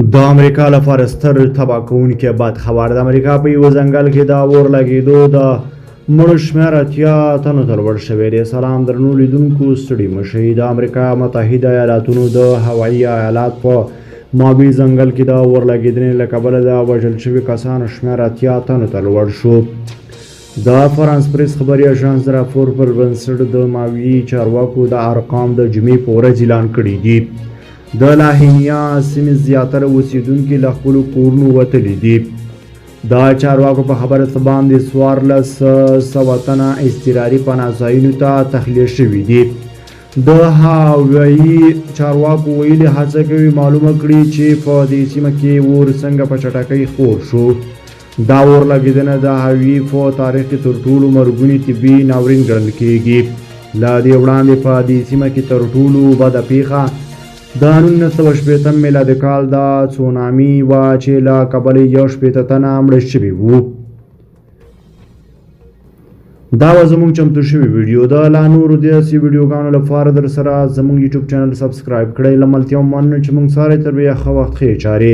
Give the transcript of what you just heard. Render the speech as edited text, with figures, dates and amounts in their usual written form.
د امریکا لپاره ستر تباه کوونکی بد خبر. د امریکا په یوه ځنګل کې د اور لګېدو د مړو شمېر 80 تنو ته لوړ شوی دی. سلام درنو لیدونکو، ستړي مه شئ. د امریکا متحده ایالاتونو د هوایي ایالات په مابي ځنګل کې د اور لګېدنې له کبله د وژل شوي کسانو شمېر 80 تنو ته لوړ شو. د فرانس پریس خبري اژانس د راپور پر بنسټ د ماوي چارواکو د ارقام د جمعې په ورځ اعلان کړي دي. د لاهینیا سیمې زیاتره اوسیدونکي له خپلو کورونو وتلي دي. د چارواکو په خبره باندې 1400 تنه اضطراري پناه ځایونو ته تخلیه شوي دي. د هوایي چارواکو ویلي هڅه کوي معلومه کړي چې په دې سیمه کې اور څنګه په چټکۍ خپور شو. دا اور لګېدنه د هوایي په تاریخ کې تر ټولو مرګوني طبي ناورین ګڼل کېږي. له دې وړاندې په دې سیمه کې تر ټولو بده پیښه د 1980 میلادي کال د تسونامي وه چې له کبله 61 تنه مړه شوي وو. دا وه زموږ چمتو شوي ویډیو. د لا نورو داسې ویډیوګانو لپاره در سره زموږ یوټیوب چینل سبسکرایب کړئ. له ملتیا مننه چې موږ سره تر بیا ښه وخت ښې چارې